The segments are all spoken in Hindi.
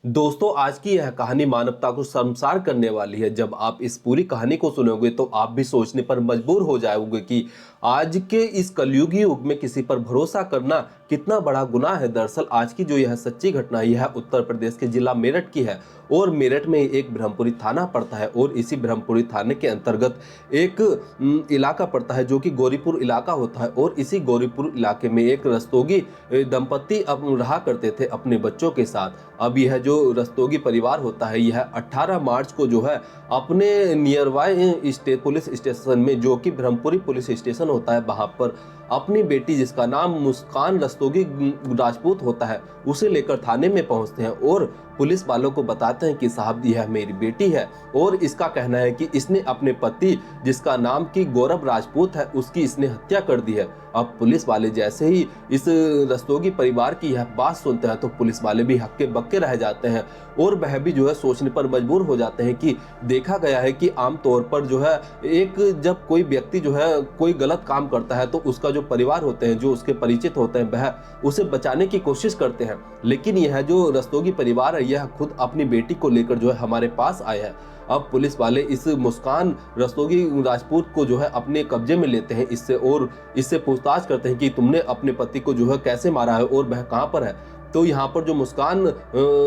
दोस्तों, आज की यह कहानी मानवता को शर्मसार करने वाली है। जब आप इस पूरी कहानी को सुनोगे तो आप भी सोचने पर मजबूर हो जाओगे कि आज के इस कलयुगी युग में किसी पर भरोसा करना कितना बड़ा गुनाह है। दरअसल आज की जो यह सच्ची घटना है, यह उत्तर प्रदेश के जिला मेरठ की है और मेरठ में एक ब्रह्मपुरी थाना पड़ता है और इसी ब्रह्मपुरी थाने के अंतर्गत एक इलाका पड़ता है जो कि गौरीपुर इलाका होता है। और इसी गौरीपुर इलाके में एक रस्तोगी दंपत्ति अब रहा करते थे अपने बच्चों के साथ। अब यह जो रस्तोगी परिवार होता है, यह 18 मार्च को जो है अपने नियर बाय पुलिस स्टेशन में, जो कि ब्रह्मपुरी पुलिस स्टेशन होता है, वहां पर अपनी बेटी जिसका नाम मुस्कान रस्तोगी राजपूत होता है उसे लेकर थाने में पहुंचते हैं और पुलिस वालों को बताते हैं कि साहब यह मेरी बेटी है और इसका कहना है कि इसने अपने पति जिसका नाम कि गौरव राजपूत है उसकी इसने हत्या कर दी है। अब पुलिस वाले जैसे ही इस रस्तोगी परिवार की यह बात सुनते हैं तो पुलिस वाले भी हक्के बक्के रह जाते हैं और वह भी जो है सोचने पर मजबूर हो जाते हैं कि देखा गया है कि आमतौर पर जो है एक जब कोई व्यक्ति जो है कोई गलत काम करता है तो उसका जो परिवार होते हैं, जो उसके परिचित होते हैं, वह उसे बचाने की कोशिश करते हैं। लेकिन यह जो रस्तोगी परिवार है यह खुद अपनी बेटी को लेकर जो है हमारे पास आया है। अब पुलिस वाले इस मुस्कान रस्तोगी राजपूत को जो है अपने कब्जे में लेते हैं इससे पूछताछ करते हैं कि तुमने अपने पति को जो है कैसे मारा है और वह कहां पर है। तो यहाँ पर जो मुस्कान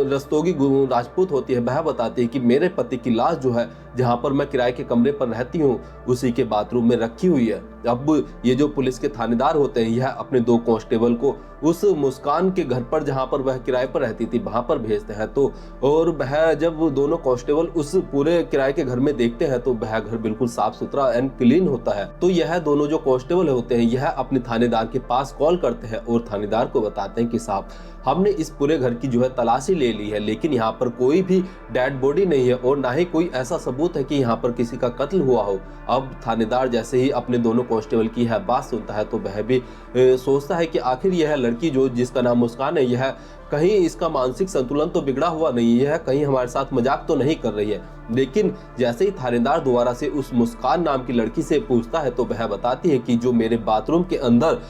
रस्तोगी राजपूत होती है वह बताती है कि मेरे पति की लाश जो है जहाँ पर मैं किराए के कमरे पर रहती हूँ उसी के बाथरूम में रखी हुई है। अब ये जो पुलिस के थानेदार होते हैं यह अपने 2 कांस्टेबल को उस मुस्कान के घर पर जहाँ पर वह किराए पर रहती थी वहां पर भेजते हैं। तो और वह जब दोनों कांस्टेबल उस पूरे किराए के घर में देखते हैं तो वह घर बिल्कुल साफ सुथरा एंड क्लीन होता है। तो यह दोनों जो कांस्टेबल होते हैं यह अपने थानेदार के पास कॉल करते हैं और थानेदार को बताते हैं कि साहब हमने इस पूरे घर की जो है तलाशी ले ली है लेकिन यहाँ पर कोई भी डेड बॉडी नहीं है और ना ही कोई ऐसा सबूत है कि यहाँ पर किसी का कत्ल हुआ हो। अब थानेदार जैसे ही अपने दोनों कांस्टेबल की यह बात सुनता है तो वह भी सोचता है कि आखिर यह लड़की जो जिसका नाम मुस्कान है यह कहीं इसका मानसिक संतुलन तो बिगड़ा हुआ नहीं है, कहीं हमारे साथ मजाक तो नहीं कर रही है। लेकिन जैसे ही थानेदार दोबारा से उस मुस्कान नाम की लड़की से पूछता है तो वह बताती है कि जो मेरे बाथरूम के अंदर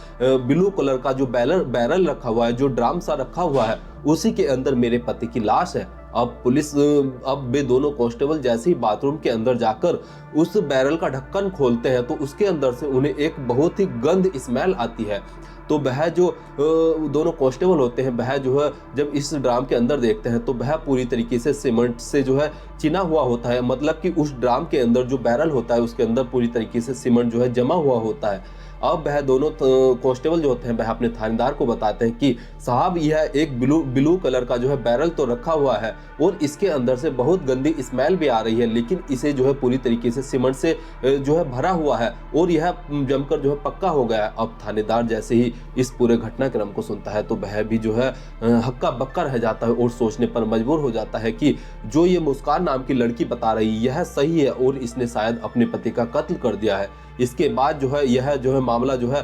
ब्लू कलर का जो बैरल रखा हुआ है, जो ड्राम सा रखा हुआ है, उसी के अंदर मेरे पति की लाश है। अब वे दोनों कांस्टेबल जैसे ही बाथरूम के अंदर जाकर उस बैरल का ढक्कन खोलते हैं तो उसके अंदर से उन्हें एक बहुत ही गंद स्मेल आती है। तो वह जो दोनों कांस्टेबल होते हैं वह जो है जब इस ड्राम के अंदर देखते हैं तो वह पूरी तरीके से सीमेंट से जो है चिना हुआ होता है, मतलब कि उस ड्राम के अंदर जो बैरल होता है उसके अंदर पूरी तरीके से सीमेंट जो है जमा हुआ होता है। अब वह दोनों कांस्टेबल जो होते हैं वह अपने थानेदार को बताते हैं कि साहब यह एक ब्लू कलर का जो है बैरल तो रखा हुआ है और इसके अंदर से बहुत गंदी स्मेल भी आ रही है, लेकिन इसे जो है पूरी तरीके से सीमेंट से जो है भरा हुआ है और यह जमकर जो है पक्का हो गया है। अब थानेदार जैसे ही इस पूरे घटनाक्रम को सुनता है तो वह भी जो है हक्का बक्का रह जाता है और सोचने पर मजबूर हो जाता है कि जो ये मुस्कान नाम की लड़की बता रही यह सही है और इसने शायद अपने पति का कत्ल कर दिया है। इसके बाद जो है यह जो है मामला जो है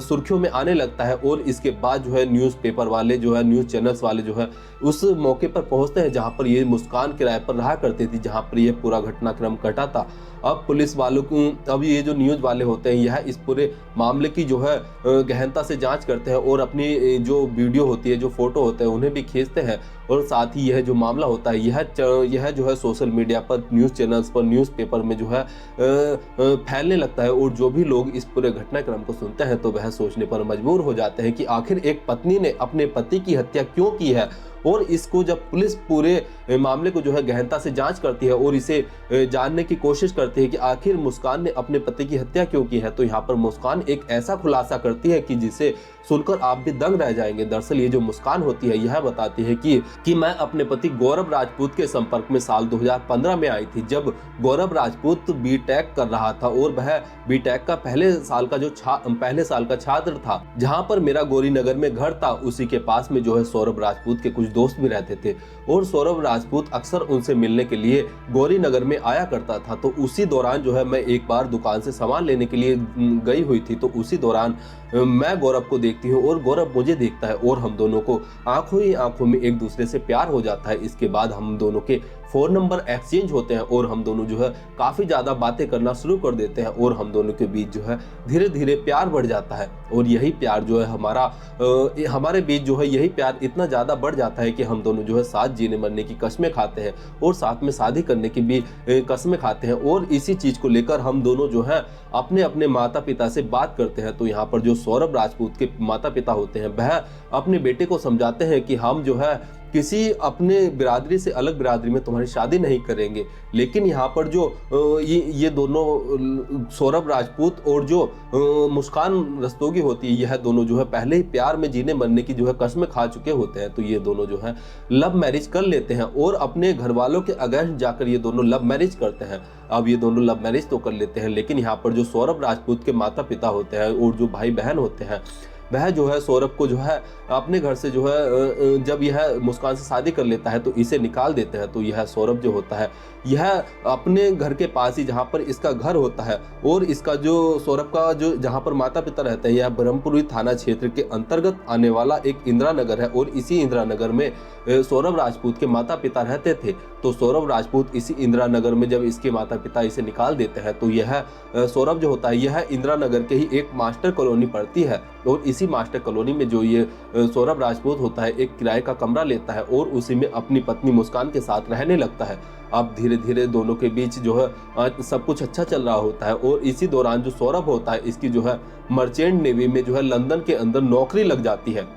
सुर्खियों में आने लगता है और इसके बाद जो है न्यूज़पेपर वाले जो है न्यूज़ चैनल्स वाले जो है उस मौके पर पहुंचते हैं जहां पर ये मुस्कान किराए पर रहा करती थी, जहां पर यह पूरा घटनाक्रम घटा था। अब पुलिस वालों को अब ये जो न्यूज़ वाले होते हैं यह इस पूरे मामले की जो है गहनता से जांच करते हैं और अपनी जो वीडियो होती है, जो फोटो होते हैं उन्हें भी खींचते हैं और साथ ही यह जो मामला होता है यह जो है सोशल मीडिया पर, न्यूज़ चैनल्स पर, न्यूज़पेपर में जो है फैलने लगता है और जो भी लोग इस पूरे घटनाक्रम को सुनते हैं तो वह सोचने पर मजबूर हो जाते हैं कि आखिर एक पत्नी ने अपने पति की हत्या क्यों की है। और इसको जब पुलिस पूरे मामले को जो है गहनता से जांच करती है और इसे जानने की कोशिश करती है कि आखिर मुस्कान ने अपने पति की हत्या क्यों की है, तो यहाँ पर मुस्कान एक ऐसा खुलासा करती है कि जिसे सुनकर आप भी दंग रह जाएंगे। दरअसल ये जो मुस्कान होती है यह बताती है कि मैं अपने पति गौरव राजपूत के संपर्क में साल 2015 में आई थी, जब गौरव राजपूत बीटेक कर रहा था और वह बीटेक का पहले साल का छात्र था। जहां पर मेरा गौरी नगर में घर था उसी के पास में जो है सौरभ राजपूत के कुछ दोस्त भी रहते थे और सौरभ राजपूत अक्सर उनसे मिलने के लिए गौरी नगर में आया करता था। तो उसी दौरान जो है मैं एक बार दुकान से सामान लेने के लिए गई हुई थी, तो उसी दौरान मैं गौरव को देखती हूँ और गौरव मुझे देखता है और हम दोनों को आंखों ही आंखों में एक दूसरे से प्यार हो जाता है। इसके बाद हम दोनों के फ़ोन नंबर एक्सचेंज होते हैं और हम दोनों जो है काफ़ी ज़्यादा बातें करना शुरू कर देते हैं और हम दोनों के बीच जो है धीरे धीरे प्यार बढ़ जाता है। और यही प्यार जो है हमारे बीच जो है यही प्यार इतना ज़्यादा बढ़ जाता है है कि हम दोनों जो है साथ जीने मरने की कसमें खाते हैं और साथ में शादी करने की भी कसमें खाते हैं, और इसी चीज़ को लेकर हम दोनों जो है अपने अपने माता पिता से बात करते हैं। तो यहाँ पर जो सौरभ राजपूत के माता पिता होते हैं वह अपने बेटे को समझाते हैं कि हम जो है किसी अपने बिरादरी से अलग बिरादरी में तुम्हारी शादी नहीं करेंगे। लेकिन यहाँ पर जो ये दोनों सौरभ राजपूत और जो मुस्कान रस्तोगी होती है, यह दोनों जो है पहले ही प्यार में जीने मरने की जो है कसमें खा चुके होते हैं। तो ये दोनों जो है लव मैरिज कर लेते हैं और अपने घर वालों के अगेंस्ट जाकर ये दोनों लव मैरिज करते हैं। अब ये दोनों लव मैरिज तो कर लेते हैं, लेकिन यहाँ पर जो सौरभ राजपूत के माता पिता होते हैं और जो भाई बहन होते हैं वह जो है सौरभ को जो है अपने घर से जो है जब यह मुस्कान से शादी कर लेता है तो इसे निकाल देते हैं। तो यह सौरभ जो होता है यह अपने घर के पास ही जहाँ पर इसका घर होता है और इसका जो सौरभ का जो जहाँ पर माता पिता रहते हैं यह ब्रह्मपुरी थाना क्षेत्र के अंतर्गत आने वाला एक इंदिरा नगर है, और इसी इंदिरा नगर में सौरभ राजपूत के माता पिता रहते थे। तो सौरभ राजपूत इसी इंदिरा नगर में जब इसके माता पिता इसे निकाल देते हैं तो यह सौरभ जो होता है यह इंदिरा नगर के ही एक मास्टर कॉलोनी पड़ती है, और इसी मास्टर कॉलोनी में जो ये सौरभ राजपूत होता है एक किराए का कमरा लेता है और उसी में अपनी पत्नी मुस्कान के साथ रहने लगता है। अब धीरे धीरे दोनों के बीच जो है सब कुछ अच्छा चल रहा होता है, और इसी दौरान जो सौरभ होता है इसकी जो है मर्चेंट नेवी में जो है लंदन के अंदर नौकरी लग जाती है।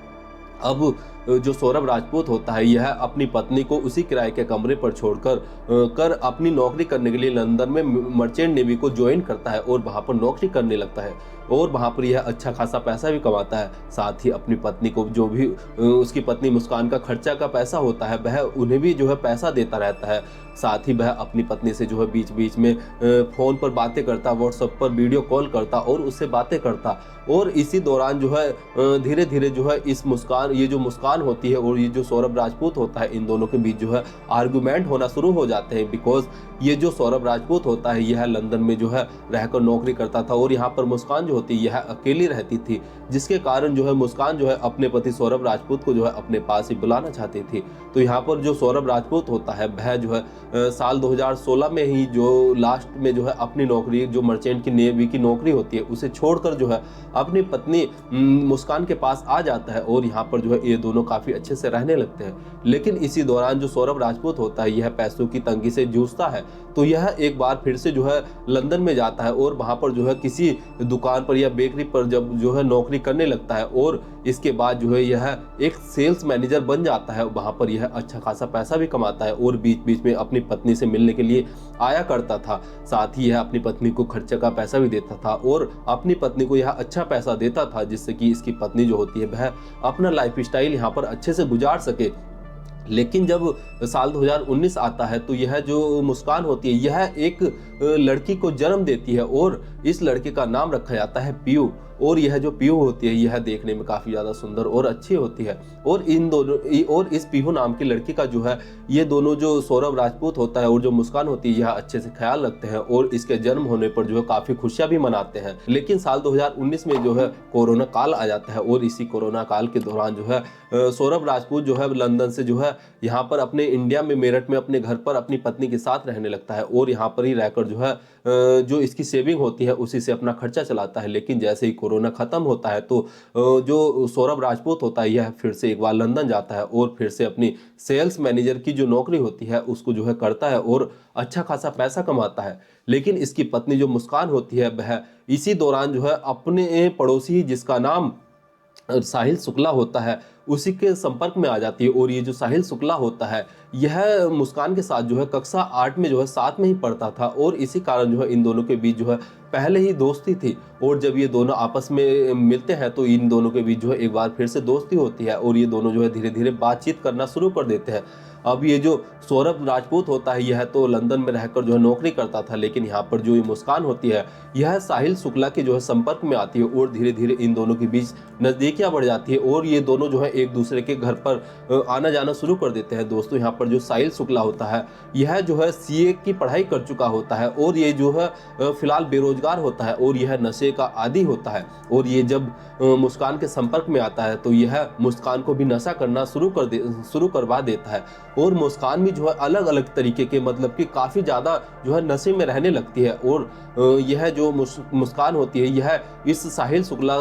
अब जो सौरभ राजपूत होता है यह अपनी पत्नी को उसी किराए के कमरे पर छोड़कर अपनी नौकरी करने के लिए लंदन में मर्चेंट नेवी को ज्वाइन करता है और वहाँ पर नौकरी करने लगता है, और वहाँ पर यह अच्छा खासा पैसा भी कमाता है। साथ ही अपनी पत्नी को जो भी उसकी पत्नी मुस्कान का खर्चा का पैसा होता है वह उन्हें भी जो है पैसा देता रहता है। साथ ही वह अपनी पत्नी से जो है बीच बीच में फ़ोन पर बातें करता, व्हाट्सएप पर वीडियो कॉल करता और उससे बातें करता। और इसी दौरान जो है धीरे धीरे जो है ये जो मुस्कान होती है और ये जो सौरभ राजपूत होता है इन दोनों के बीच जो है आर्गुमेंट होना शुरू हो जाते हैं। बिकॉज ये जो सौरभ राजपूत होता है यह लंदन में जो है रहकर नौकरी करता था और यहाँ पर मुस्कान जो होती है यह अकेली रहती थी, जिसके कारण जो है मुस्कान जो है अपने पति सौरभ राजपूत को जो है अपने पास ही बुलाना चाहती थी। तो यहाँ पर जो सौरभ राजपूत होता है वह जो है साल 2016 में ही जो लास्ट में जो है अपनी नौकरी जो मर्चेंट की नेवी की नौकरी होती है उसे छोड़कर जो है अपनी पत्नी मुस्कान के पास आ जाता है, और यहाँ पर जो है ये दोनों काफ़ी अच्छे से रहने लगते हैं। लेकिन इसी दौरान जो सौरभ राजपूत होता है यह पैसों की तंगी से जूझता है, तो यह एक बार फिर से जो है लंदन में जाता है और वहाँ पर जो है किसी दुकान पर या बेकरी पर जब जो है नौकरी करने लगता है, और इसके बाद जो है यह एक सेल्स मैनेजर बन जाता है। वहाँ पर यह अच्छा खासा पैसा भी कमाता है और बीच बीच में अपनी पत्नी से मिलने के लिए आया करता था। साथ ही यह अपनी पत्नी को खर्चे का पैसा भी देता था और अपनी पत्नी को यह अच्छा पैसा देता था जिससे कि इसकी पत्नी जो होती है वह अपना लाइफ स्टाइल यहाँ पर अच्छे से गुजार सके। लेकिन जब साल 2019 आता है तो यह जो मुस्कान होती है यह एक लड़की को जन्म देती है और इस लड़के का नाम रखा जाता है पीयू। और यह जो पीहू होती है यह देखने में काफ़ी ज़्यादा सुंदर और अच्छी होती है, और इन दोनों और इस पीहू नाम की लड़की का जो है ये दोनों जो सौरभ राजपूत होता है और जो मुस्कान होती है यह अच्छे से ख्याल रखते हैं और इसके जन्म होने पर जो है काफ़ी खुशियाँ भी मनाते हैं। लेकिन साल 2019 में जो है कोरोना काल आ जाता है और इसी कोरोना काल के दौरान जो है सौरभ राजपूत जो है लंदन से जो है यहाँ पर अपने इंडिया में मेरठ में अपने घर पर अपनी पत्नी के साथ रहने लगता है और यहाँ पर ही रहकर जो है जो इसकी सेविंग होती है उसी से अपना खर्चा चलाता है। लेकिन जैसे ही कोरोना खत्म होता है तो जो सौरभ राजपूत होता है यह फिर से एक बार लंदन जाता है और फिर से अपनी सेल्स मैनेजर की जो नौकरी होती है उसको जो है करता है और अच्छा खासा पैसा कमाता है। लेकिन इसकी पत्नी जो मुस्कान होती है वह इसी दौरान जो है अपने पड़ोसी जिसका नाम साहिल शुक्ला होता है उसी के संपर्क में आ जाती है, और ये जो साहिल शुक्ला होता है यह मुस्कान के साथ जो है कक्षा 8 में जो है साथ में ही पढ़ता था और इसी कारण जो है इन दोनों के बीच जो है पहले ही दोस्ती थी। और जब ये दोनों आपस में मिलते हैं तो इन दोनों के बीच जो है एक बार फिर से दोस्ती होती है और ये दोनों जो है धीरे धीरे बातचीत करना शुरू कर देते हैं। अब ये जो सौरभ राजपूत होता है यह तो लंदन में रहकर जो है नौकरी करता था, लेकिन यहाँ पर जो ये मुस्कान होती है यह साहिल शुक्ला के जो है संपर्क में आती है और धीरे धीरे इन दोनों के बीच नज़दीकियाँ बढ़ जाती है और ये दोनों जो है एक दूसरे के घर पर आना जाना शुरू कर देते हैं। दोस्तों यहाँ पर जो साहिल शुक्ला होता है यह जो है सीए की पढ़ाई कर चुका होता है और ये जो है फिलहाल बेरोजगार होता है और यह नशे का आदी होता है, और ये जब मुस्कान के संपर्क में आता है तो यह मुस्कान को भी नशा करना शुरू करवा देता है और मुस्कान भी जो है अलग अलग तरीके के मतलब कि काफ़ी ज़्यादा जो है नशे में रहने लगती है। और यह जो मुस्कान होती है यह इस साहिल शुक्ला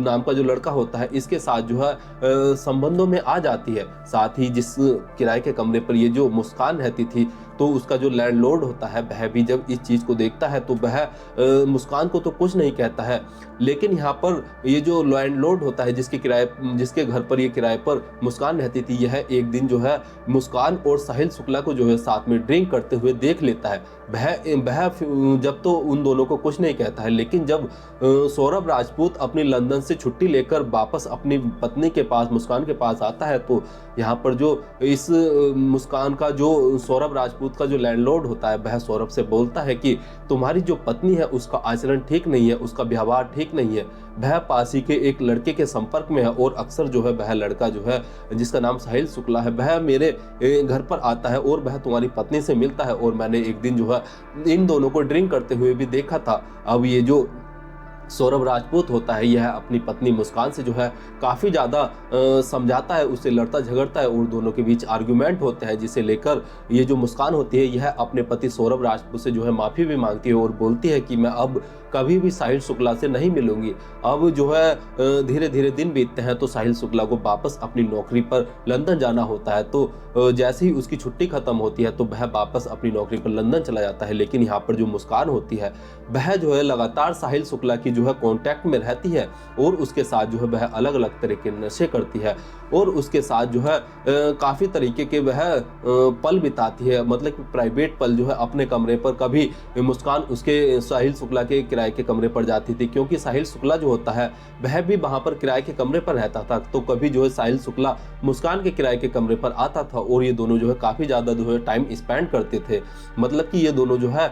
नाम का जो लड़का होता है इसके साथ जो है संबंधों में आ जाती है। साथ ही जिस किराए के कमरे पर ये जो मुस्कान रहती थी, तो उसका जो लैंडलॉर्ड होता है वह भी जब इस चीज़ को देखता है तो वह मुस्कान को तो कुछ नहीं कहता है। लेकिन यहाँ पर ये जो लैंडलॉर्ड होता है जिसके घर पर ये किराए पर मुस्कान रहती थी, यह एक दिन जो है मुस्कान और साहिल शुक्ला को जो है साथ में ड्रिंक करते हुए देख लेता है। वह जब तो उन दोनों को कुछ नहीं कहता है, लेकिन जब सौरभ राजपूत अपनी लंदन से छुट्टी लेकर वापस अपनी पत्नी के पास, मुस्कान के पास आता है, तो यहाँ पर जो इस मुस्कान का जो सौरभ राजपूत का जो लैंडलॉर्ड होता है वह सौरभ से बोलता है कि तुम्हारी जो पत्नी है उसका आचरण ठीक नहीं है, उसका व्यवहार ठीक नहीं है, वह पास ही के एक लड़के के संपर्क में है और अक्सर जो है वह लड़का जो है जिसका नाम साहिल शुक्ला है वह मेरे घर पर आता है और वह तुम्हारी पत्नी से मिलता है और मैंने एक दिन जो है इन दोनों को ड्रिंक करते हुए भी देखा था। अब ये जो सौरभ राजपूत होता है यह अपनी पत्नी मुस्कान से जो है काफ़ी ज़्यादा समझाता है, उससे लड़ता झगड़ता है और दोनों के बीच आर्गुमेंट होते हैं, जिसे लेकर ये जो मुस्कान होती है यह अपने पति सौरभ राजपूत से जो है माफ़ी भी मांगती है और बोलती है कि मैं अब कभी भी साहिल शुक्ला से नहीं मिलूंगी। अब जो है धीरे धीरे दिन बीतते हैं तो साहिल शुक्ला को वापस अपनी नौकरी पर लंदन जाना होता है। तो जैसे ही उसकी छुट्टी खत्म होती है तो वह वापस अपनी नौकरी पर लंदन चला जाता है। लेकिन यहाँ पर जो मुस्कान होती है वह जो है लगातार साहिल शुक्ला की जो है कांटेक्ट में रहती है और उसके साथ जो है वह अलग अलग तरह के नशे करती है और उसके साथ जो है काफ़ी तरीके के वह पल बिताती है, मतलब कि प्राइवेट पल जो है अपने कमरे पर। कभी मुस्कान उसके साहिल शुक्ला के किराए के कमरे पर जाती थी, क्योंकि साहिल शुक्ला जो होता है वह भी वहाँ पर किराए के कमरे पर रहता था। तो कभी जो है साहिल शुक्ला मुस्कान के किराए के कमरे पर आता था और ये दोनों जो है काफ़ी ज़्यादा जो है टाइम स्पेंड करते थे, मतलब कि ये दोनों जो है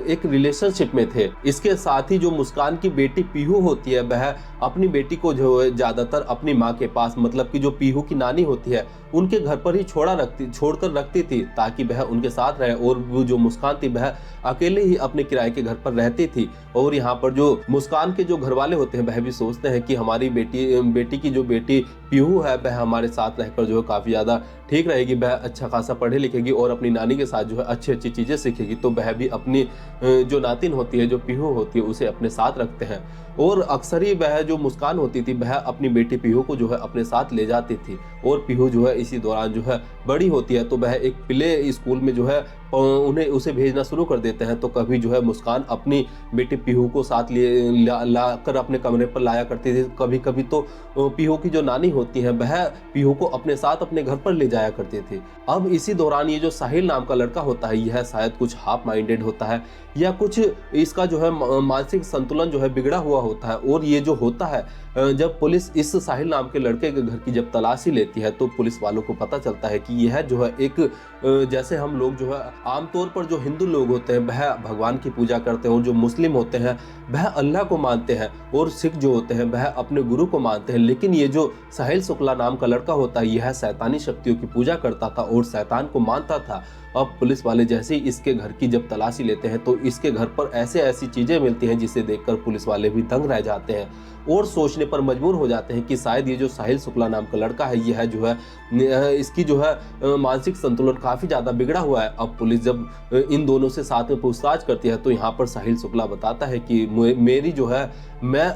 एक रिलेशनशिप में थे। इसके साथ ही जो मुस्कान की बेटी पीहू होती है वह अपनी बेटी को जो है ज़्यादातर अपनी माँ के पास, मतलब कि जो पीहू की नानी होती है उनके घर पर ही छोड़कर रखती थी ताकि वह उनके साथ रहे, और वो जो मुस्कान थी वह अकेले ही अपने किराए के घर पर रहती थी। और यहाँ पर जो मुस्कान के जो घर वाले होते हैं वह भी सोचते हैं कि हमारी बेटी की जो बेटी पीहू है वह हमारे साथ रहकर जो है काफ़ी ज़्यादा ठीक रहेगी, वह अच्छा खासा पढ़े लिखेगी और अपनी नानी के साथ जो है अच्छी अच्छी चीज़ें सीखेगी। तो वह भी अपनी जो नातिन होती है, जो पीहू होती है, उसे अपने साथ रखते हैं। और अक्सर ही वह जो मुस्कान होती थी वह अपनी बेटी पीहू को जो है अपने साथ ले जाती थी और पीहू जो है इसी दौरान जो है बड़ी होती है तो वह एक प्ले स्कूल में जो है उसे भेजना शुरू कर देते हैं। तो कभी जो है मुस्कान अपनी बेटी पीहू को साथ लाकर अपने कमरे पर लाया करती थी, कभी कभी तो पीहू की जो नानी होती है वह पीहू को अपने साथ अपने घर पर ले जाया करती थी। अब इसी दौरान ये जो साहिल नाम का लड़का होता है यह शायद कुछ हाफ माइंडेड होता है या कुछ इसका जो है मानसिक संतुलन जो है बिगड़ा हुआ होता है। और ये जो होता है जब पुलिस इस साहिल नाम के लड़के के घर की जब तलाशी लेती है तो पुलिस वालों को पता चलता है कि यह जो है एक जैसे हम लोग जो है आमतौर पर जो हिंदू लोग होते हैं वह भगवान की पूजा करते हैं और जो मुस्लिम होते हैं वह अल्लाह को मानते हैं और सिख जो होते हैं वह अपने गुरु को मानते हैं। लेकिन ये जो साहिल शुक्ला नाम का लड़का होता है यह शैतानी शक्तियों की पूजा करता था और शैतान को मानता था। अब पुलिस वाले जैसे ही इसके घर की जब तलाशी लेते हैं तो इसके घर पर ऐसी चीजें मिलती हैं जिसे देखकर पुलिस वाले भी दंग रह जाते हैं और सोचने पर मजबूर हो जाते हैं कि शायद ये जो साहिल शुक्ला नाम का लड़का है यह जो है इसकी जो है मानसिक संतुलन काफ़ी ज़्यादा बिगड़ा हुआ है। अब पुलिस जब इन दोनों से साथ में पूछताछ करती है तो यहाँ पर साहिल शुक्ला बताता है कि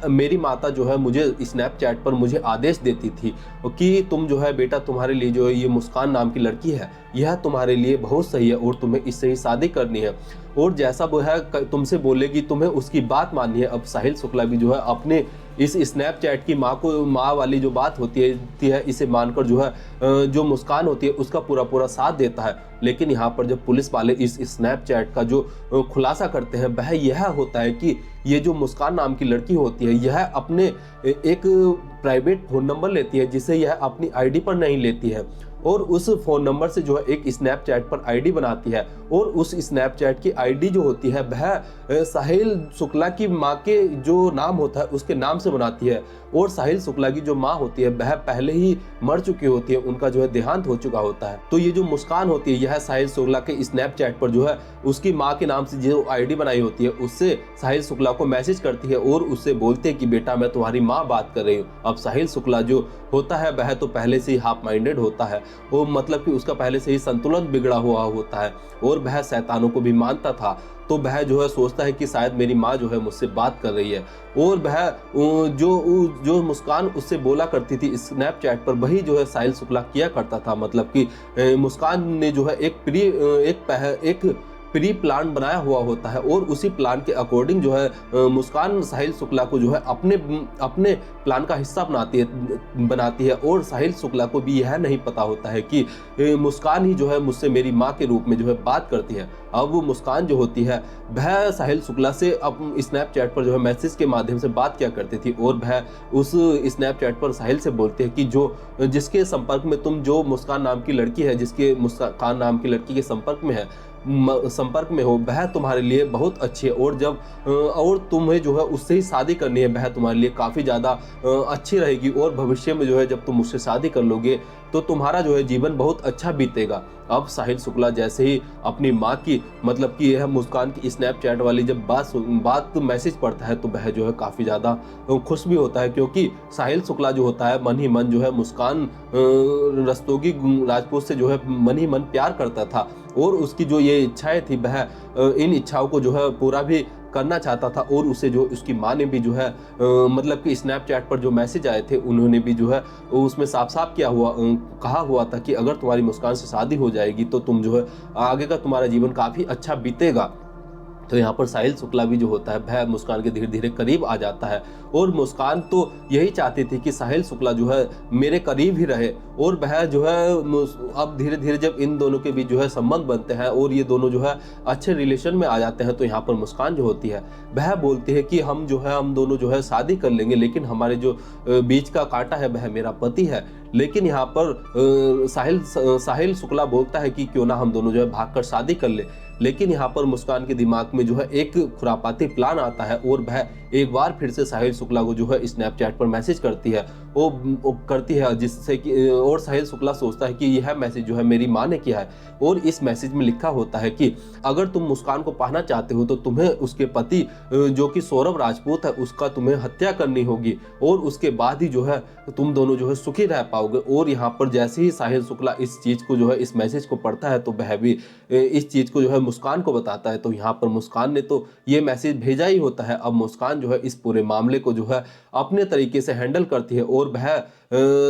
मेरी माता जो है मुझे स्नैपचैट पर मुझे आदेश देती थी कि तुम जो है बेटा, तुम्हारे लिए जो है ये मुस्कान नाम की लड़की है यह तुम्हारे लिए बहुत सही है और तुम्हें इससे ही शादी करनी है और जैसा वो है तुमसे बोलेगी तुम्हें उसकी बात माननी है। अब साहिल शुक्ला भी जो है अपने इस स्नैपचैट की माँ वाली जो बात होती है इसे मानकर जो है जो मुस्कान होती है उसका पूरा साथ देता है। लेकिन यहाँ पर जब पुलिस वाले इस स्नैपचैट का जो खुलासा करते हैं वह यह होता है कि ये जो मुस्कान नाम की लड़की होती है यह अपने एक प्राइवेट फ़ोन नंबर लेती है जिसे यह अपनी आईडी पर नहीं लेती है और उस फ़ोन नंबर से जो है एक स्नैपचैट पर आईडी बनाती है और उस स्नैपचैट की आईडी जो होती है वह साहिल शुक्ला की माँ के जो नाम होता है उसके नाम से बनाती है और साहिल शुक्ला की जो माँ होती है वह पहले ही मर चुकी होती है, उनका जो है देहांत हो चुका होता है। तो ये जो मुस्कान होती है यह साहिल शुक्ला के स्नैपचैट पर जो है उसकी माँ के नाम से जो आईडी बनाई होती है उससे साहिल शुक्ला को मैसेज करती है और उससे बोलती है कि बेटा मैं तुम्हारी माँ बात कर रही हूँ। अब साहिल शुक्ला जो होता है वह तो पहले से ही हाफ माइंडेड होता है वो मतलब कि उसका पहले से ही संतुलन बिगड़ा हुआ होता है और वह शैतानों को भी मानता था। तो वह जो है सोचता है कि शायद मेरी माँ जो है मुझसे बात कर रही है, और वह जो मुस्कान उससे बोला करती थी स्नैपचैट पर, वही जो है साहिल शुक्ला किया करता था। मतलब कि मुस्कान ने जो है एक प्री प्लान बनाया हुआ होता है और उसी प्लान के अकॉर्डिंग जो है मुस्कान साहिल शुक्ला को जो है अपने प्लान का हिस्सा बनाती है और साहिल शुक्ला को भी यह नहीं पता होता है कि मुस्कान ही जो है मुझसे मेरी माँ के रूप में जो है बात करती है। अब वो मुस्कान जो होती है वह साहिल शुक्ला से अब स्नैपचैट पर जो है मैसेज के माध्यम से बात किया करती थी और वह उस स्नैपचैट पर साहिल से बोलती है कि जिसके संपर्क में तुम, जो मुस्कान नाम की लड़की है, जिसके मुस्कान नाम की लड़की के संपर्क में हो, वह तुम्हारे लिए बहुत अच्छी है और तुम्हें जो है उससे ही शादी करनी है। वह तुम्हारे लिए काफ़ी ज़्यादा अच्छी रहेगी और भविष्य में जो है जब तुम उससे शादी कर लोगे तो तुम्हारा जो है जीवन बहुत अच्छा बीतेगा। अब साहिल शुक्ला जैसे ही अपनी माँ की, मतलब कि यह मुस्कान की स्नैपचैट वाली जब बात मैसेज पढ़ता है तो वह जो है काफ़ी ज़्यादा खुश भी होता है, क्योंकि साहिल शुक्ला जो होता है मन ही मन जो है मुस्कान रस्तोगी राजपूत से जो है मन ही मन प्यार करता था और उसकी जो ये इच्छाएं थी वह इन इच्छाओं को जो है पूरा भी करना चाहता था। और उसे जो उसकी माँ ने भी जो है मतलब कि स्नैपचैट पर जो मैसेज आए थे उन्होंने भी जो है उसमें साफ साफ कहा हुआ था कि अगर तुम्हारी मुस्कान से शादी हो जाएगी तो तुम जो है आगे का तुम्हारा जीवन काफ़ी अच्छा बीतेगा। तो यहाँ पर साहिल शुक्ला भी जो होता है वह मुस्कान के धीरे धीरे करीब आ जाता है और मुस्कान तो यही चाहती थी कि साहिल शुक्ला जो है मेरे करीब ही रहे। और वह जो है अब धीरे धीरे जब इन दोनों के बीच जो है संबंध बनते हैं और ये दोनों जो है अच्छे रिलेशन में आ जाते हैं तो यहाँ पर मुस्कान जो होती है वह बोलती है कि हम दोनों जो है शादी कर लेंगे, लेकिन हमारे जो बीच का कांटा है वह मेरा पति है। लेकिन यहाँ पर साहिल शुक्ला बोलता है कि क्यों ना हम दोनों जो है भागकर शादी कर ले। लेकिन यहाँ पर मुस्कान के दिमाग में जो है एक खुरापाती प्लान आता है और वह एक बार फिर से साहिल शुक्ला को जो है स्नैपचैट पर मैसेज करती है जिससे कि और साहिल शुक्ला सोचता है कि यह मैसेज जो है मेरी माँ ने किया है और इस मैसेज में लिखा होता है कि अगर तुम मुस्कान को पाना चाहते हो तो तुम्हें उसके पति जो कि सौरभ राजपूत है उसका तुम्हें हत्या करनी होगी और उसके बाद ही जो है तुम दोनों जो है सुखी रह पाओगे। और यहाँ पर जैसे ही साहिल शुक्ला इस चीज़ को जो है इस मैसेज को पढ़ता है तो वह भी इस चीज़ को जो है मुस्कान को बताता है। तो यहाँ पर मुस्कान ने तो ये मैसेज भेजा ही होता है। अब मुस्कान जो है इस पूरे मामले को जो है अपने तरीके से हैंडल करती है और वह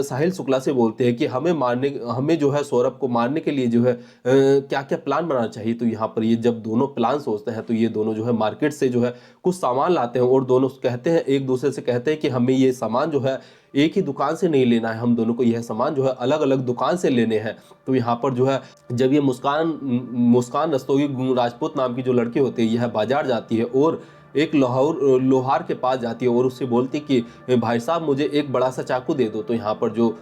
साहिल शुक्ला से बोलते हैं कि हमें जो है सौरभ को मारने के लिए जो है क्या क्या प्लान बनाना चाहिए। तो यहाँ पर ये जब दोनों प्लान सोचते हैं तो ये दोनों जो है मार्केट से जो है कुछ सामान लाते हैं और दोनों कहते हैं, एक दूसरे से कहते हैं कि हमें ये सामान जो है एक ही दुकान से नहीं लेना है, हम दोनों को यह सामान जो है अलग अलग दुकान से लेने हैं। तो यहाँ पर जो है जब ये मुस्कान रस्तोगी राजपूत नाम की जो लड़की होती है यह बाजार जाती है और एक लोहार के पास जाती है और उससे बोलती कि भाई साहब मुझे एक बड़ा सा चाकू दे दो। तो यहाँ पर जो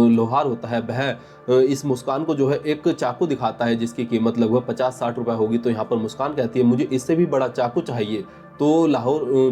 लोहार होता है वह इस मुस्कान को जो है एक चाकू दिखाता है जिसकी कीमत लगभग 50-60 रुपए होगी। तो यहाँ पर मुस्कान कहती है मुझे इससे भी बड़ा चाकू चाहिए। तो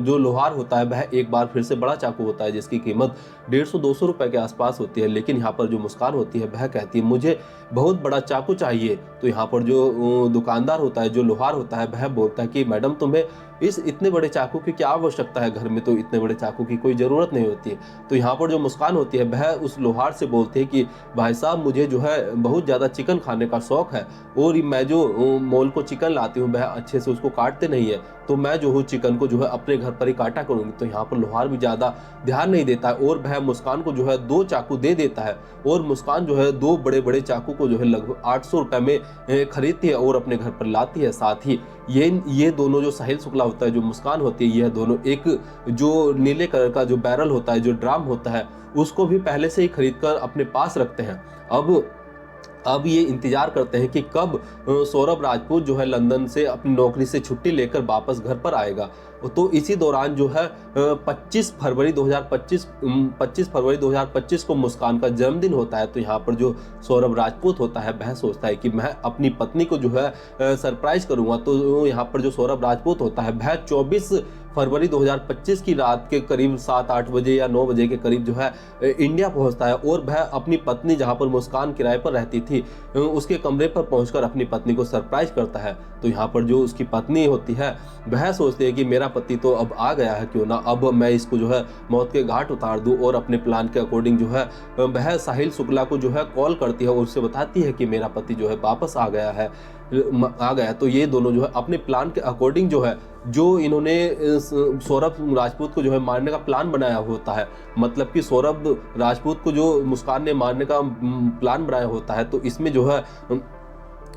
जो लोहार होता है वह एक बार फिर से बड़ा चाकू होता है जिसकी कीमत 150-200 रुपए के आसपास होती है। लेकिन यहाँ पर जो मुस्कान होती है वह कहती है मुझे बहुत बड़ा चाकू चाहिए। तो यहाँ पर जो दुकानदार होता है, जो लोहार होता है, वह बोलता है कि मैडम तुम्हें इस इतने बड़े चाकू की क्या आवश्यकता है, घर में तो इतने बड़े चाकू की कोई ज़रूरत नहीं होती है। तो यहाँ पर जो मुस्कान होती है वह उस लोहार से बोलती है कि भाई साहब मुझे जो है बहुत ज़्यादा चिकन खाने का शौक़ है और मैं जो मॉल को चिकन लाती हूँ वह अच्छे से उसको काटते नहीं है, तो मैं जो हूँ चिकन को जो है अपने घर पर ही काटा करूँगी। तो यहाँ पर लोहार भी ज़्यादा ध्यान नहीं देता है और वह मुस्कान को जो है 2 चाकू दे देता है और मुस्कान जो है 2 बड़े बड़े चाकू को जो है लगभग 800 रुपये में खरीदती है और अपने घर पर लाती है। साथ ही ये दोनों जो साहिल शुक्ला होता है, जो मुस्कान होती है, यह दोनों एक जो नीले कलर का जो बैरल होता है, जो ड्राम होता है, उसको भी पहले से ही खरीद कर अपने पास रखते हैं। अब ये इंतजार करते हैं कि कब सौरभ राजपूत जो है लंदन से अपनी नौकरी से छुट्टी लेकर वापस घर पर आएगा। तो इसी दौरान जो है 25 फरवरी 2025 को मुस्कान का जन्मदिन होता है। तो यहाँ पर जो सौरभ राजपूत होता है वह सोचता है कि मैं अपनी पत्नी को जो है सरप्राइज करूँगा। तो यहाँ पर जो सौरभ राजपूत होता है वह 24 फरवरी 2025 की रात के करीब 7-8 बजे या 9 बजे के करीब जो है इंडिया पहुंचता है और वह अपनी पत्नी, जहां पर मुस्कान किराए पर रहती थी, उसके कमरे पर पहुंचकर अपनी पत्नी को सरप्राइज करता है। तो यहाँ पर जो उसकी पत्नी होती है वह सोचती है कि मेरा पति तो अब आ गया है, क्यों ना अब मैं इसको जो है मौत के घाट उतार दूं। और अपने प्लान के अकॉर्डिंग जो है वह साहिल शुक्ला को जो है कॉल करती है और उससे बताती है कि मेरा पति जो है वापस आ गया है, आ गया है। तो ये दोनों जो है अपने प्लान के अकॉर्डिंग जो है, जो इन्होंने सौरभ राजपूत को जो है मारने का प्लान बनाया होता है, मतलब कि सौरभ राजपूत को जो मुस्कान ने मारने का प्लान बनाया होता है, तो इसमें जो है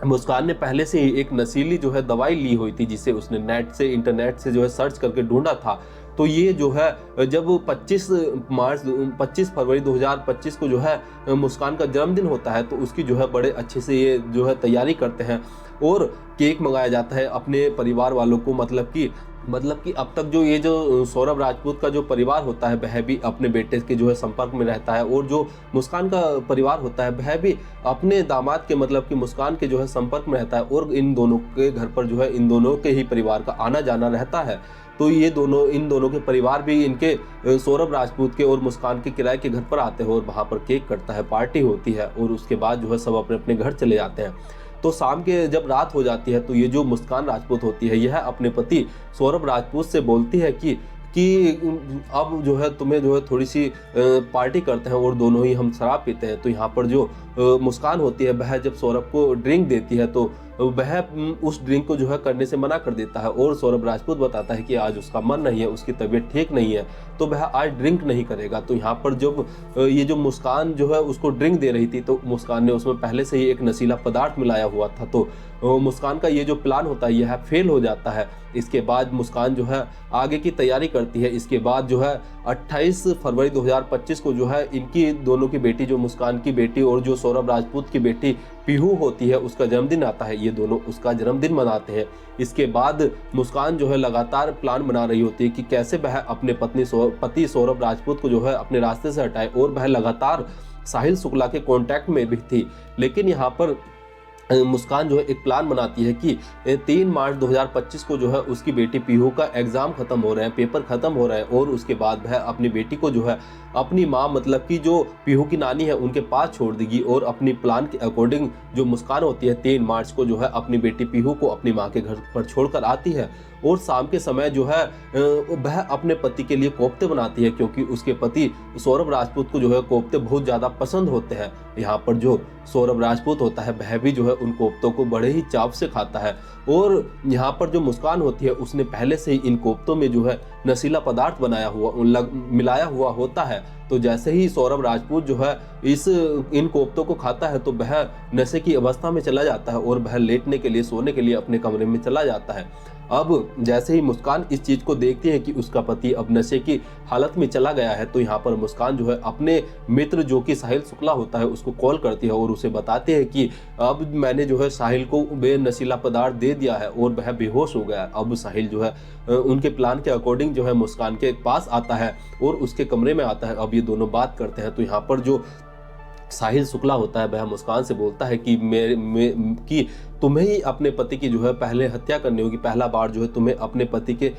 मुस्कान ने पहले से ही एक नशीली जो है दवाई ली हुई थी, जिसे उसने इंटरनेट से जो है सर्च करके ढूंढा था। तो ये जो है जब 25 फरवरी 2025 को जो है मुस्कान का जन्मदिन होता है, तो उसकी जो है बड़े अच्छे से ये जो है तैयारी करते हैं और केक मंगाया जाता है अपने परिवार वालों को। मतलब कि अब तक जो ये जो सौरभ राजपूत का जो परिवार होता है वह भी अपने बेटे के जो है संपर्क में रहता है, और जो मुस्कान का परिवार होता है वह भी अपने दामाद के मतलब कि मुस्कान के जो है संपर्क में रहता है, और इन दोनों के घर पर जो है इन दोनों के ही परिवार का आना जाना रहता है। तो ये इन दोनों के परिवार भी इनके सौरभ राजपूत के और मुस्कान के किराए के घर पर आते हैं और वहाँ पर केक कटता है, पार्टी होती है, और उसके बाद जो है सब अपने अपने घर चले जाते हैं। तो शाम के जब रात हो जाती है, तो ये जो मुस्कान राजपूत होती है, यह अपने पति सौरभ राजपूत से बोलती है कि अब जो है तुम्हें जो है थोड़ी सी पार्टी करते हैं और दोनों ही हम शराब पीते हैं। तो यहाँ पर जो मुस्कान होती है वह जब सौरभ को ड्रिंक देती है, तो वह उस ड्रिंक को जो है करने से मना कर देता है, और सौरभ राजपूत बताता है कि आज उसका मन नहीं है, उसकी तबीयत ठीक नहीं है, तो वह आज ड्रिंक नहीं करेगा। तो यहाँ पर जब ये जो मुस्कान जो है उसको ड्रिंक दे रही थी, तो मुस्कान ने उसमें पहले से ही एक नशीला पदार्थ मिलाया हुआ था, तो मुस्कान का ये जो प्लान होता है यह फेल हो जाता है। इसके बाद मुस्कान जो है आगे की तैयारी करती है। इसके बाद जो है 28 फरवरी 2025 को जो है इनकी दोनों की बेटी, जो मुस्कान की बेटी और जो सौरभ राजपूत की बेटी पीहू होती है, उसका जन्मदिन आता है। ये दोनों उसका जन्मदिन मनाते हैं। इसके बाद मुस्कान जो है लगातार प्लान बना रही होती है कि कैसे वह अपने पति सौरभ राजपूत को जो है अपने रास्ते से हटाए, और वह लगातार साहिल शुक्ला के कांटेक्ट में भी थी। लेकिन यहाँ पर मुस्कान जो है एक प्लान बनाती है कि 3 मार्च 2025 को जो है उसकी बेटी पीहू का एग्ज़ाम खत्म हो रहे हैं, पेपर खत्म हो रहे हैं, और उसके बाद वह अपनी बेटी को जो है अपनी माँ मतलब कि जो पीहू की नानी है उनके पास छोड़ देगी, और अपनी प्लान के अकॉर्डिंग जो मुस्कान होती है 3 मार्च को जो है अपनी बेटी पीहू को अपनी माँ के घर पर छोड़कर आती है। और शाम के समय जो है वह अपने पति के लिए कोफ्ते बनाती है, क्योंकि उसके पति सौरभ राजपूत को जो है कोफ्ते बहुत ज़्यादा पसंद होते हैं। यहाँ पर जो सौरभ राजपूत होता है वह भी जो है उन कोफ्तों को बड़े ही चाव से खाता है, और यहाँ पर जो मुस्कान होती है उसने पहले से ही इन कोफ्तों में जो है नशीला पदार्थ मिलाया हुआ होता है। तो जैसे ही सौरभ राजपूत जो है इन कोफ्तों को खाता है, तो वह नशे की अवस्था में चला जाता है और वह लेटने के लिए, सोने के लिए अपने कमरे में चला जाता है। अब जैसे ही मुस्कान इस चीज़ को देखती है कि उसका पति अब नशे की हालत में चला गया है, तो यहाँ पर मुस्कान जो है अपने मित्र जो कि साहिल शुक्ला होता है उसको कॉल करती है और उसे बताती है कि अब मैंने जो है साहिल को नशीला पदार्थ दे दिया है और वह बेहोश हो गया है। अब साहिल जो है उनके प्लान के अकॉर्डिंग जो है मुस्कान के पास आता है और उसके कमरे में आता है। अब ये दोनों बात करते हैं। तो यहाँ पर जो साहिल शुक्ला होता है वह मुस्कान से बोलता है कि तुम्हें ही अपने पति की जो है पहले हत्या करनी होगी, पहला बार जो है तुम्हें अपने पति के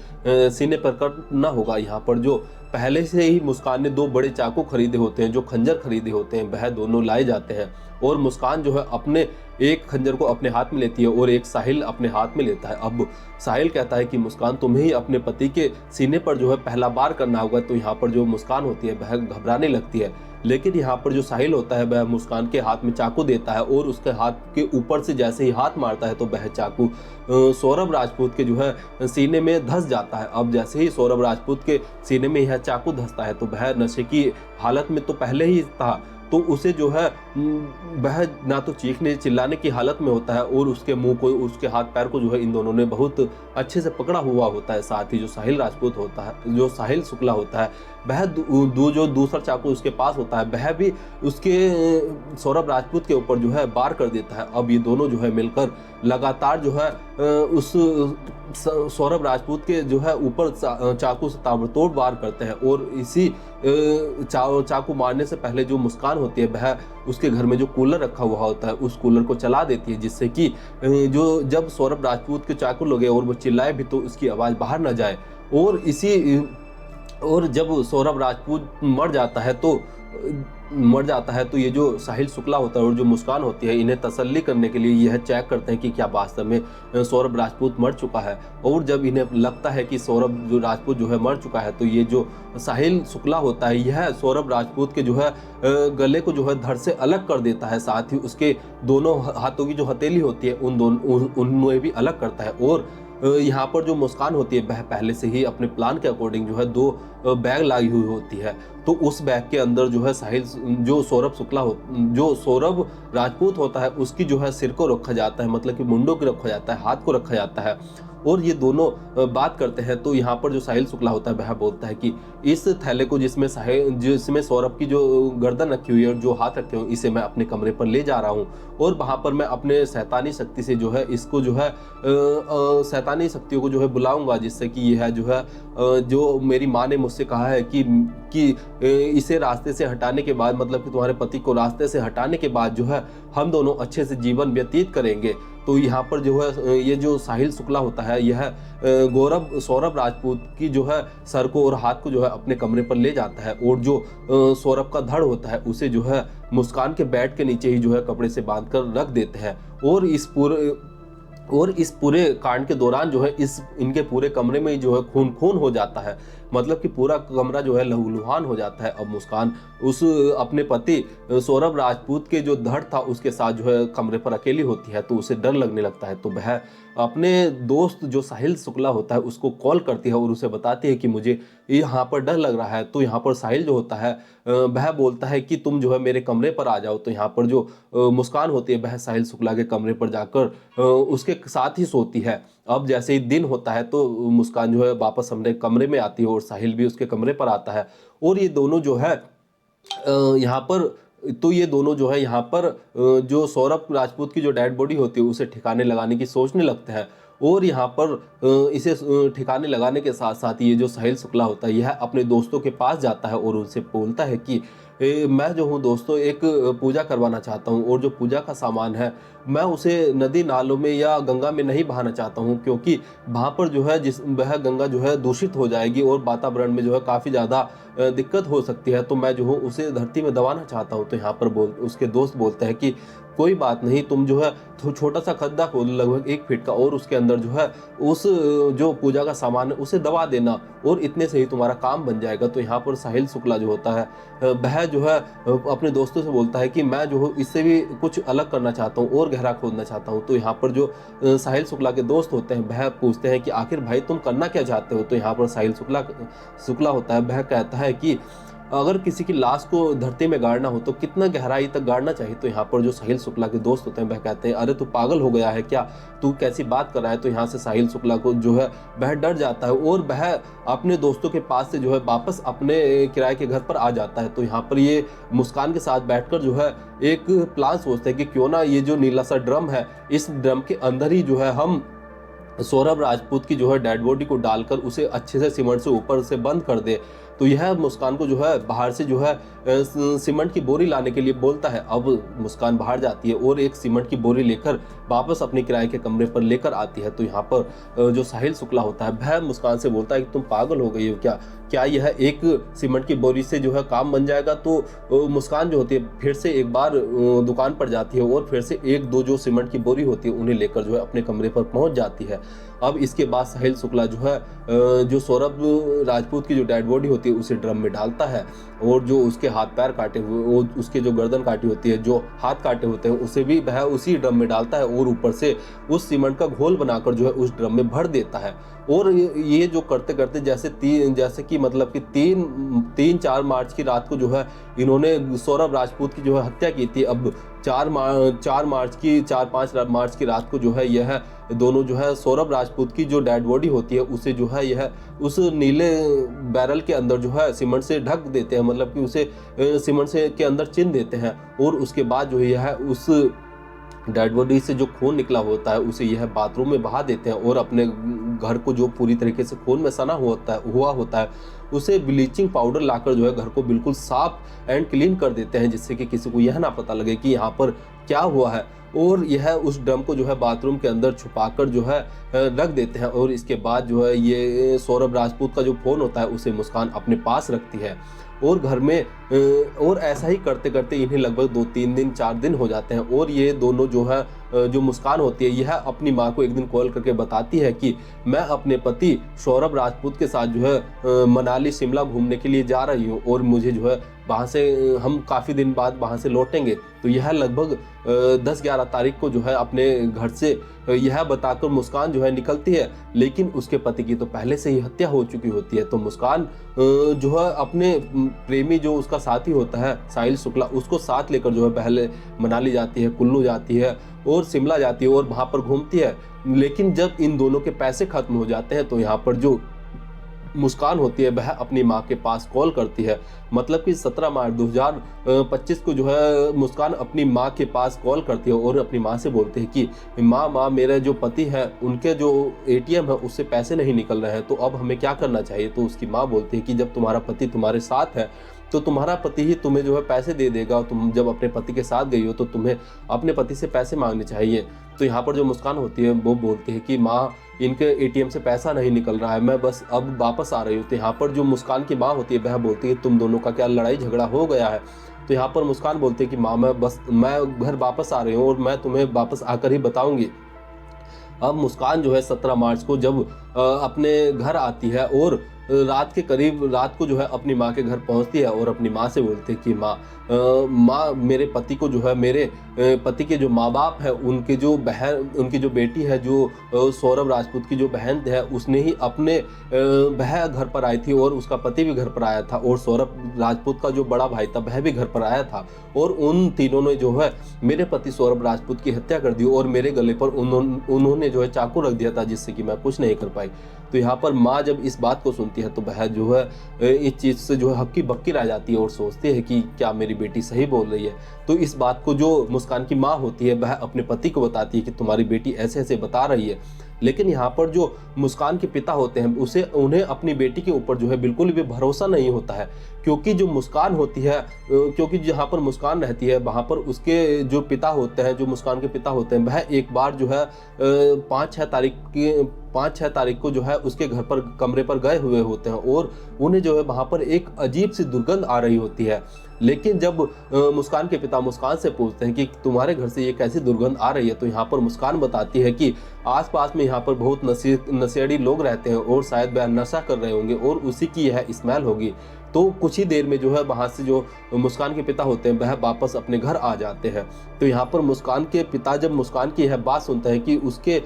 सीने पर करना होगा। यहाँ पर जो पहले से ही मुस्कान ने 2 बड़े चाकू खरीदे होते हैं, जो खंजर खरीदे होते हैं, वह दोनों लाए जाते हैं, और मुस्कान जो है अपने एक खंजर को अपने हाथ में लेती है और एक साहिल अपने हाथ में लेता है। अब साहिल कहता है कि मुस्कान तुम्हें ही अपने पति के सीने पर जो है पहला बार करना होगा। तो यहाँ पर जो मुस्कान होती है वह घबराने लगती है, लेकिन यहाँ पर जो साहिल होता है वह मुस्कान के हाथ में चाकू देता है और उसके हाथ के ऊपर से जैसे ही हाथ मारता है तो वह चाकू सौरभ राजपूत के जो है सीने में धंस जाता है। अब जैसे ही सौरभ राजपूत के सीने में यह चाकू धंसता है तो वह नशे की हालत में तो पहले ही था, तो उसे जो है वह ना तो चीखने चिल्लाने की हालत में होता है और उसके मुंह को, उसके हाथ पैर को जो है इन दोनों ने बहुत अच्छे से पकड़ा हुआ होता है। साथ ही जो साहिल राजपूत होता है, जो साहिल शुक्ला होता है, वह जो दूसरा चाकू उसके पास होता है वह भी उसके सौरभ राजपूत के ऊपर जो है वार कर देता है। अब ये दोनों जो है मिलकर लगातार जो है उस सौरभ राजपूत के जो है ऊपर चाकू से ताबड़तोड़ वार करते हैं, और इसी चाकू मारने से पहले जो मुस्कान होती है वह उसके घर में जो कूलर रखा हुआ होता है उस कूलर को चला देती है, जिससे कि जो जब सौरभ राजपूत के चाकू लगे और वो चिल्लाए भी तो उसकी आवाज़ बाहर ना जाए। और जब सौरभ राजपूत मर जाता है तो मर जाता है तो ये जो साहिल शुक्ला होता है और जो मुस्कान होती है, इन्हें तसल्ली करने के लिए यह चेक करते हैं कि क्या वास्तव में सौरभ राजपूत मर चुका है। और जब इन्हें लगता है कि सौरभ जो राजपूत जो है मर चुका है, तो ये जो साहिल शुक्ला होता है यह सौरभ राजपूत के जो है गले को जो है धड़ से अलग कर देता है, साथ ही उसके दोनों हाथों की जो हथेली होती है उनमें भी अलग करता है। और यहाँ पर जो मुस्कान होती है वह पहले से ही अपने प्लान के अकॉर्डिंग जो है 2 बैग लाई हुई होती है। तो उस बैग के अंदर जो है जो सौरभ राजपूत होता है उसकी जो है सिर को रखा जाता है, मतलब कि मुंडो को रखा जाता है, हाथ को रखा जाता है। और ये दोनों बात करते हैं। तो यहाँ पर जो साहिल शुक्ला होता है वह बोलता है कि इस थैले को जिसमें सौरभ की जो गर्दन रखी हुई है और जो हाथ रखे हुए, इसे मैं अपने कमरे पर ले जा रहा हूँ और वहाँ पर मैं अपने शैतानी शक्ति से जो है इसको जो है शैतानी शक्तियों को जो है बुलाऊंगा, जिससे कि यह जो है जो मेरी माँ ने मुझसे कहा है कि इसे रास्ते से हटाने के बाद, मतलब कि तुम्हारे पति को रास्ते से हटाने के बाद जो है हम दोनों अच्छे से जीवन व्यतीत करेंगे। तो यहाँ पर जो है ये जो साहिल शुक्ला होता है यह सौरभ राजपूत की जो है सर को और हाथ को जो है अपने कमरे पर ले जाता है और जो सौरभ का धड़ होता है उसे जो है मुस्कान के बेड के नीचे ही जो है कपड़े से बांधकर रख देते हैं। और इस पूरे कांड के दौरान जो है इनके पूरे कमरे में ही जो है खून हो जाता है, मतलब कि पूरा कमरा जो है लहूलुहान हो जाता है। अब मुस्कान उस अपने पति सौरभ राजपूत के जो धड़ था उसके साथ जो है कमरे पर अकेली होती है, तो उसे डर लगने लगता है। तो वह अपने दोस्त जो साहिल शुक्ला होता है उसको कॉल करती है और उसे बताती है कि मुझे यहाँ पर डर लग रहा है। तो यहाँ पर साहिल जो होता है वह बोलता है कि तुम जो है मेरे कमरे पर आ जाओ। तो यहाँ पर जो मुस्कान होती है वह साहिल शुक्ला के कमरे पर जाकर उसके साथ ही सोती है। अब जैसे ही दिन होता है तो मुस्कान जो है वापस अपने कमरे में आती है और साहिल भी उसके कमरे पर आता है और ये दोनों जो है यहाँ पर जो सौरभ राजपूत की जो डेड बॉडी होती है उसे ठिकाने लगाने की सोचने लगते हैं। और यहाँ पर इसे ठिकाने लगाने के साथ साथ ये जो साहिल शुक्ला होता है यह अपने दोस्तों के पास जाता है और उनसे बोलता है कि मैं जो हूँ दोस्तों एक पूजा करवाना चाहता हूँ और जो पूजा का सामान है मैं उसे नदी नालों में या गंगा में नहीं बहाना चाहता हूँ, क्योंकि वहाँ पर जो है वह गंगा जो है दूषित हो जाएगी और वातावरण में जो है काफ़ी ज़्यादा दिक्कत हो सकती है। तो मैं जो हूँ उसे धरती में दबाना चाहता हूँ। तो यहाँ पर उसके दोस्त बोलते हैं कि कोई बात नहीं, तुम जो है छोटा सा खड्डा खोद लगभग 1 फीट का और उसके अंदर जो है उस जो पूजा का सामान है उसे दबा देना और इतने से ही तुम्हारा काम बन जाएगा। तो यहाँ पर साहिल शुक्ला जो होता है वह जो है अपने दोस्तों से बोलता है कि मैं जो हूँ इससे भी कुछ अलग करना चाहता हूँ और गहरा खोदना चाहता हूँ। तो यहाँ पर जो साहिल शुक्ला के दोस्त होते हैं वह पूछते हैं कि आखिर भाई तुम करना क्या चाहते हो। तो यहाँ पर साहिल शुक्ला होता है, वह कहता है कि अगर किसी की लाश को धरती में गाड़ना हो तो कितना गहराई तक गाड़ना चाहिए। तो यहाँ पर जो साहिल शुक्ला के दोस्त होते हैं वह कहते हैं अरे तू पागल हो गया है क्या, तू कैसी बात कर रहा है। तो यहाँ से साहिल शुक्ला को जो है वह डर जाता है और वह अपने दोस्तों के पास से जो है वापस अपने किराए के घर पर आ जाता है। तो यहाँ पर ये मुस्कान के साथ बैठकर जो है एक प्लान सोचते हैं कि क्यों ना ये जो नीला सा ड्रम है इस ड्रम के अंदर ही जो है हम सौरभ राजपूत की जो है डेड बॉडी को डालकर उसे अच्छे से सीमेंट से ऊपर से बंद कर दे। तो यह मुस्कान को जो है बाहर से जो है सीमेंट की बोरी लाने के लिए बोलता है। अब मुस्कान बाहर जाती है और एक सीमेंट की बोरी लेकर वापस अपने किराए के कमरे पर लेकर आती है। तो यहाँ पर जो साहिल शुक्ला होता है वह मुस्कान से बोलता है कि तुम पागल हो गई हो क्या यह एक सीमेंट की बोरी से जो है काम बन जाएगा। तो मुस्कान जो होती है फिर से एक बार दुकान पर जाती है और फिर से 1-2 जो सीमेंट की बोरी होती है उन्हें लेकर जो है अपने कमरे पर पहुंच जाती है। अब इसके बाद साहिल शुक्ला जो है जो सौरभ राजपूत की जो डेड बॉडी होती है उसे ड्रम में डालता है और जो उसके हाथ पैर काटे हुए उसके जो गर्दन काटी होती है, जो हाथ काटे होते हैं उसे भी वह उसी ड्रम में डालता है और ऊपर से उस सीमेंट का घोल बनाकर जो है उस ड्रम में भर देता है। और ये जो करते करते जैसे कि मतलब कि 3-4 मार्च की रात को जो है इन्होंने सौरभ राजपूत की जो है हत्या की थी। अब 4-5 मार्च की रात को जो है यह दोनों जो है सौरभ राजपूत की जो डेड बॉडी होती है उसे जो है यह उस नीले बैरल के अंदर जो है सीमेंट से ढक देते हैं, मतलब कि उसे सीमेंट से के अंदर चिन देते हैं और उसके बाद जो है यह उस डेड बॉडी से जो खून निकला होता है उसे यह बाथरूम में बहा देते हैं और अपने घर को जो पूरी तरीके से खून में सना हुआ होता है उसे ब्लीचिंग पाउडर लाकर जो है घर को बिल्कुल साफ एंड क्लीन कर देते हैं, जिससे कि किसी को यह ना पता लगे कि यहाँ पर क्या हुआ है। और यह उस ड्रम को जो है बाथरूम के अंदर छुपाकर जो है रख देते हैं। और इसके बाद जो है ये सौरभ राजपूत का जो फ़ोन होता है उसे मुस्कान अपने पास रखती है और घर में और ऐसा ही करते करते इन्हें लगभग 2-3 दिन 4 दिन हो जाते हैं और ये दोनों जो है जो मुस्कान होती है यह अपनी माँ को एक दिन कॉल करके बताती है कि मैं अपने पति सौरभ राजपूत के साथ जो है मनाली शिमला घूमने के लिए जा रही हूँ और मुझे जो है वहाँ से हम काफ़ी दिन बाद वहाँ से लौटेंगे। तो यह लगभग 10-11 तारीख को जो है अपने घर से यह बताकर मुस्कान जो है निकलती है, लेकिन उसके पति की तो पहले से ही हत्या हो चुकी होती है। तो मुस्कान जो है अपने प्रेमी जो उसका साथी होता है साहिल शुक्ला उसको साथ लेकर जो है पहले मनाली जाती है, कुल्लू जाती है और शिमला जाती है और वहाँ पर घूमती है। लेकिन जब इन दोनों के पैसे खत्म हो जाते हैं तो यहाँ पर जो मुस्कान होती है वह अपनी माँ के पास कॉल करती है। मतलब कि 17 मार्च 2025 को जो है मुस्कान अपनी माँ के पास कॉल करती है और अपनी माँ से बोलती है कि माँ मेरे जो पति हैं उनके जो ATM है उससे पैसे नहीं निकल रहे हैं, तो अब हमें क्या करना चाहिए। तो उसकी माँ बोलती है कि जब तुम्हारा पति तुम्हारे साथ है तो तुम्हारा पति ही तुम्हें जो है पैसे दे देगा। तुम जब अपने पति के साथ गई हो तो तुम्हें अपने पति से पैसे मांगने चाहिए। तो यहाँ पर जो मुस्कान होती है वो बोलती है कि माँ इनके ATM से पैसा नहीं निकल रहा है, मैं बस अब वापस आ रही हूँ। तो यहाँ पर जो मुस्कान की माँ होती है वह बोलती है तुम दोनों का क्या लड़ाई झगड़ा हो गया है। तो यहाँ पर मुस्कान बोलती है कि माँ मैं घर वापस आ रही हूँ और मैं तुम्हें वापस आकर ही बताऊंगी। अब मुस्कान जो है 17 मार्च को जब अपने घर आती है और रात के करीब रात को जो है अपनी माँ के घर पहुँचती है और अपनी माँ से बोलती है कि माँ मेरे पति को जो है मेरे पति के जो माँ बाप है उनके जो बहन उनकी जो बेटी है जो सौरभ राजपूत की जो बहन है उसने ही अपने वह घर पर आई थी और उसका पति भी घर पर आया था और सौरभ राजपूत का जो बड़ा भाई था वह भी घर पर आया था और उन तीनों ने जो है मेरे पति सौरभ राजपूत की हत्या कर दी और मेरे गले पर उन्होंने जो है चाकू रख दिया था जिससे कि मैं कुछ नहीं कर पाई। तो यहाँ पर माँ जब इस बात को सुनती है तो वह जो है इस चीज़ से जो है हक्की बक्की रह जाती है और सोचती है कि क्या मेरी बेटी सही बोल रही है। तो इस बात को जो मुस्कान की माँ होती है वह अपने पति को बताती है कि तुम्हारी बेटी ऐसे ऐसे बता रही है। लेकिन यहाँ पर जो मुस्कान के पिता होते हैं उन्हें अपनी बेटी के ऊपर जो है बिल्कुल भी भरोसा नहीं होता है, क्योंकि जो मुस्कान होती है क्योंकि जहाँ पर मुस्कान रहती है वहाँ पर उसके जो पिता होते हैं जो मुस्कान के पिता होते हैं वह एक बार जो है 5-6 तारीख को जो है उसके घर पर कमरे पर गए हुए होते हैं और उन्हें जो है वहाँ पर एक अजीब सी दुर्गंध आ रही होती है। लेकिन जब मुस्कान के पिता मुस्कान से पूछते हैं कि तुम्हारे घर से ये कैसी दुर्गंध आ रही है, तो यहाँ पर मुस्कान बताती है कि आसपास में यहाँ पर बहुत नशेड़ी लोग रहते हैं और शायद वह नशा कर रहे होंगे और उसी की यह स्मेल होगी। तो कुछ ही देर में जो है वहाँ से जो मुस्कान के पिता होते हैं वह वापस अपने घर आ जाते हैं। तो यहाँ पर मुस्कान के पिता जब मुस्कान की यह बात सुनते हैं कि उसके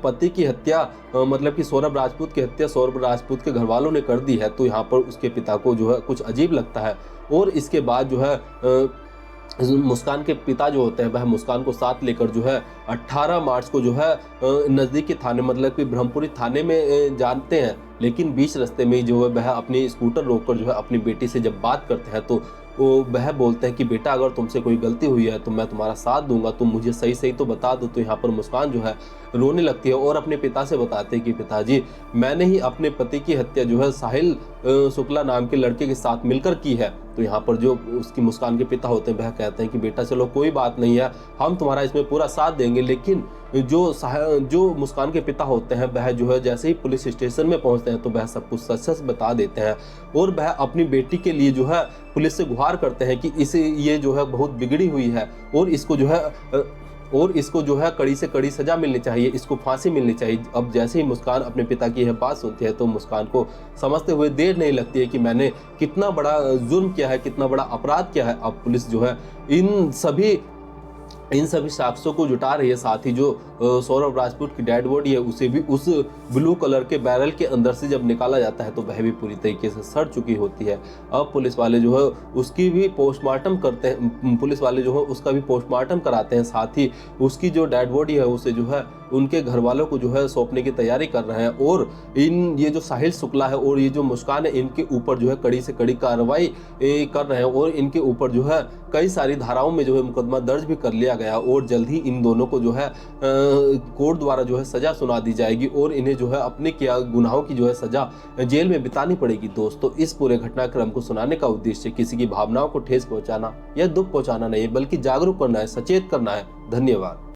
पति की हत्या मतलब कि सौरभ राजपूत की हत्या सौरभ राजपूत के घर वालों ने कर दी है, तो यहाँ पर उसके पिता को जो है कुछ अजीब लगता है और इसके बाद जो है मुस्कान के पिता जो होते हैं वह मुस्कान को साथ लेकर जो है 18 मार्च को जो है नज़दीकी थाने मतलब कि ब्रह्मपुरी थाने में जानते हैं। लेकिन बीच रास्ते में जो है वह अपनी स्कूटर रोककर जो है अपनी बेटी से जब बात करते हैं तो वह बोलते हैं कि बेटा अगर तुमसे कोई गलती हुई है तो मैं तुम्हारा साथ दूंगा, तुम मुझे सही सही तो बता दो। तो यहाँ पर मुस्कान जो है रोने लगती है और अपने पिता से बताते हैं कि पिताजी मैंने ही अपने पति की हत्या जो है साहिल शुक्ला नाम के लड़के के साथ मिलकर की है। तो यहाँ पर जो उसकी मुस्कान के पिता होते हैं वह कहते हैं कि बेटा चलो कोई बात नहीं है, हम तुम्हारा इसमें पूरा साथ देंगे। लेकिन जो मुस्कान के पिता होते हैं वह जो है जैसे ही पुलिस स्टेशन में पहुंचते हैं तो वह सब कुछ सच सच बता देते हैं और वह अपनी बेटी के लिए जो है पुलिस से गुहार करते हैं कि ये जो है बहुत बिगड़ी हुई है और इसको जो है कड़ी से कड़ी सजा मिलनी चाहिए, इसको फांसी मिलनी चाहिए। अब जैसे ही मुस्कान अपने पिता की यह बात सुनती है तो मुस्कान को समझते हुए देर नहीं लगती है कि मैंने कितना बड़ा जुर्म किया है, कितना बड़ा अपराध किया है। अब पुलिस जो है इन सभी साक्ष्यों को जुटा रही है। साथ ही जो सौरभ राजपूत की डेड बॉडी है उसे भी उस ब्लू कलर के बैरल के अंदर से जब निकाला जाता है तो वह भी पूरी तरीके से सड़ चुकी होती है। अब पुलिस वाले जो है उसकी भी पोस्टमार्टम करते हैं, पुलिस वाले जो है उसका भी पोस्टमार्टम कराते हैं। साथ ही उसकी जो डेड बॉडी है उसे जो है उनके घर वालों को जो है सौंपने की तैयारी कर रहे हैं और ये जो साहिल शुक्ला है और ये जो मुस्कान है इनके ऊपर जो है कड़ी से कड़ी कार्रवाई कर रहे हैं और इनके ऊपर जो है कई सारी धाराओं में जो है मुकदमा दर्ज भी कर लिया गया और जल्द ही इन दोनों को जो है कोर्ट द्वारा जो है सजा सुना दी जाएगी और इन्हें जो है अपने किया गुनाहों की जो है सजा जेल में बितानी पड़ेगी। दोस्तों इस पूरे घटनाक्रम को सुनाने का उद्देश्य किसी की भावनाओं को ठेस पहुंचाना या दुख पहुंचाना नहीं बल्कि जागरूक करना है, सचेत करना है। धन्यवाद।